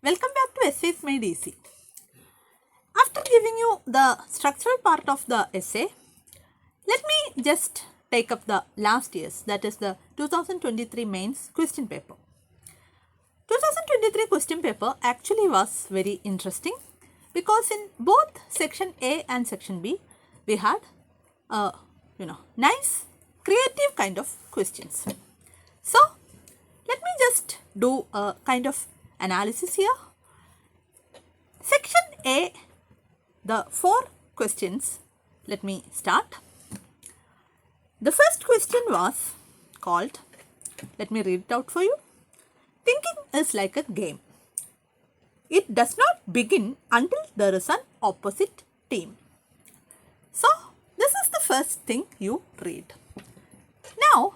Welcome back to Essays Made Easy. After giving you the structural part of the essay, let me just take up the last year's, that is the 2023 mains question paper. 2023 question paper actually was very interesting because in both section A and section B, we had nice creative kind of questions. So, let me just do a kind of analysis here. Section A, the 4 questions, let me start. The first question was called, let me read it out for you. Thinking is like a game. It does not begin until there is an opposite team. So, this is the first thing you read. Now,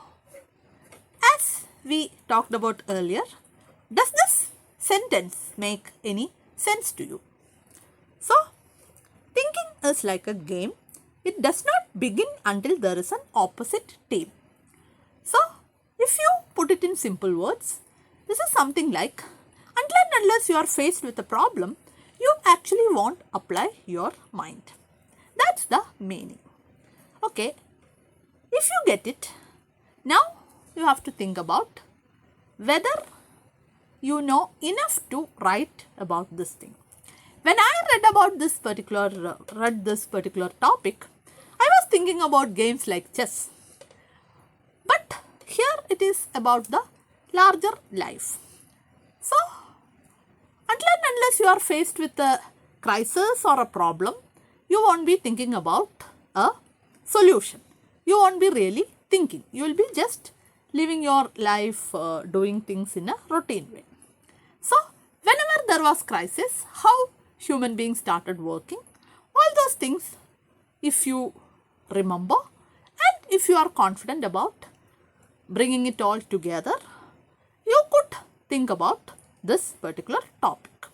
as we talked about earlier, does this sentence make any sense to you? So, thinking is like a game. It does not begin until there is an opposite team. So, if you put it in simple words, this is something like, until and unless you are faced with a problem, you actually won't apply your mind. That's the meaning. Okay, if you get it, now you have to think about whether you know enough to write about this thing. When I read this particular topic, I was thinking about games like chess. But here it is about the larger life. So, until and unless you are faced with a crisis or a problem, you won't be thinking about a solution. You won't be really thinking. You will be just living your life doing things in a routine way. So, whenever there was crisis, how human beings started working, all those things, if you remember and if you are confident about bringing it all together, you could think about this particular topic.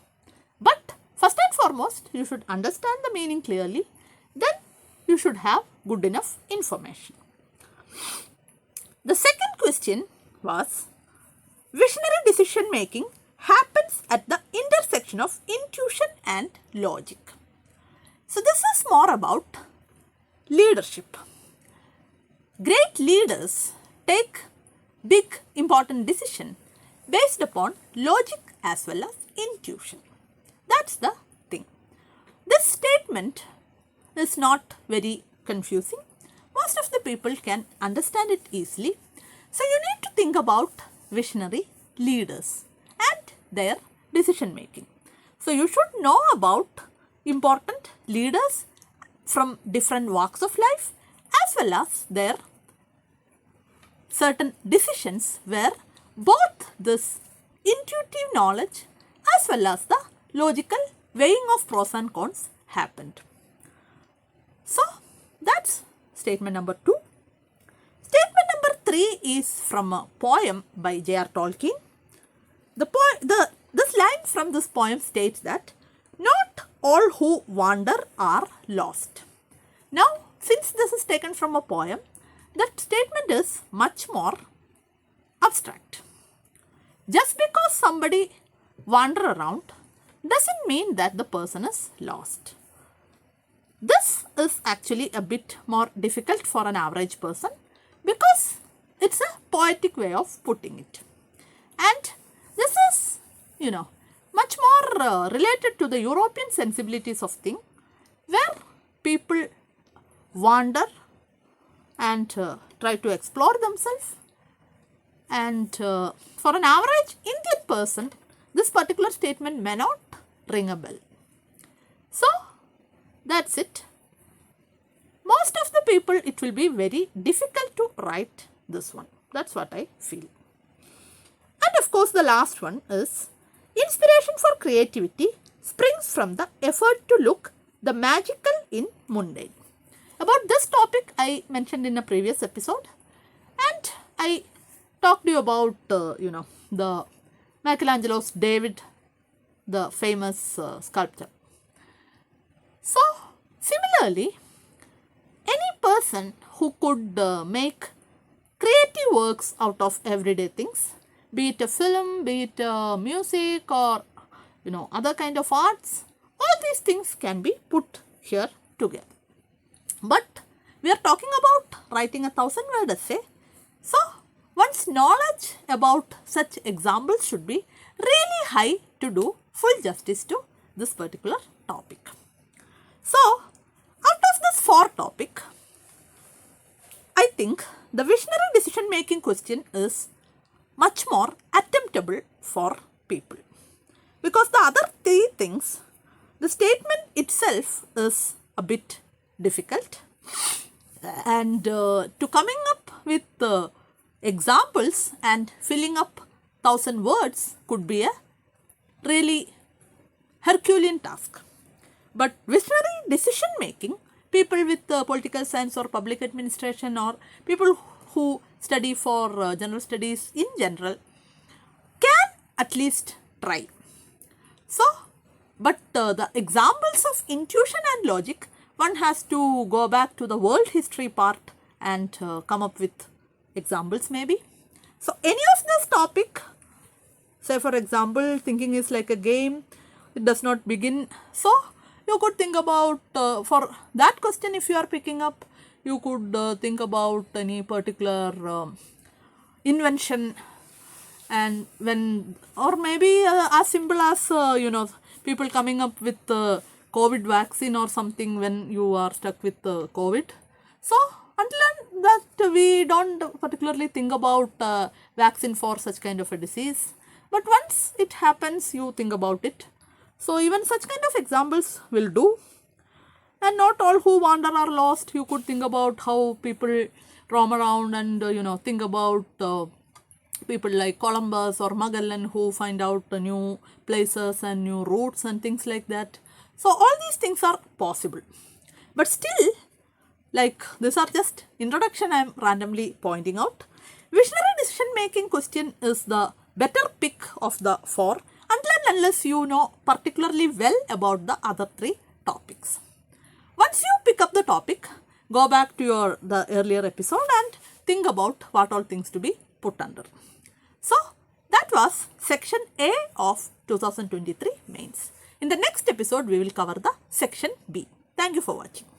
But first and foremost, you should understand the meaning clearly, then you should have good enough information. The second question was, visionary decision making happens at the intersection of intuition and logic. So, this is more about leadership. Great leaders take big important decisions based upon logic as well as intuition. That's the thing. This statement is not very confusing. Most of the people can understand it easily. So, you need to think about visionary leaders and their decision making. So, you should know about important leaders from different walks of life as well as their certain decisions where both this intuitive knowledge as well as the logical weighing of pros and cons happened. So, that's statement number 2. Statement number 3 is from a poem by J.R. Tolkien. This line from this poem states that not all who wander are lost. Now, since this is taken from a poem, that statement is much more abstract. Just because somebody wander around doesn't mean that the person is lost. This is actually a bit more difficult for an average person because it's a poetic way of putting it. And this is, much more related to the European sensibilities of things where people wander and try to explore themselves. And for an average Indian person, this particular statement may not ring a bell. So, that's it. Most of the people, it will be very difficult to write this one. That's what I feel. And of course, the last one is, inspiration for creativity springs from the effort to look the magical in mundane. About this topic, I mentioned in a previous episode, and I talked to you about, the Michelangelo's David, the famous sculptor. So, similarly, any person who could make creative works out of everyday things, be it a film, be it music or other kind of arts. All these things can be put here together. But we are talking about writing a 1000-word essay. So, one's knowledge about such examples should be really high to do full justice to this particular topic. So, out of this 4 topic, I think the visionary decision making question is much more attemptable for people. Because the other 3 things, the statement itself is a bit difficult, and to coming up with examples and filling up 1000 words could be a really Herculean task. But visionary decision making, people with political science or public administration, or people who study for general studies in general, can at least try. So, but the examples of intuition and logic, one has to go back to the world history part and come up with examples maybe. So, any of this topic, say for example, thinking is like a game, it does not begin. So, you could think about, for that question if you are picking up, you could think about any particular invention, and when, or maybe as simple as people coming up with COVID vaccine or something when you are stuck with COVID. So, until that we don't particularly think about vaccine for such kind of a disease, but once it happens you think about it. So, even such kind of examples will do. And not all who wander are lost. You could think about how people roam around and think about people like Columbus or Magellan who find out new places and new routes and things like that. So, all these things are possible. But still, like, these are just introduction I am randomly pointing out. Visionary decision making question is the better pick of the 4 unless you know particularly well about the other 3 topics. Once you pick up the topic, go back to the earlier episode and think about what all things to be put under. So, that was section A of 2023 mains. In the next episode, we will cover the section B. Thank you for watching.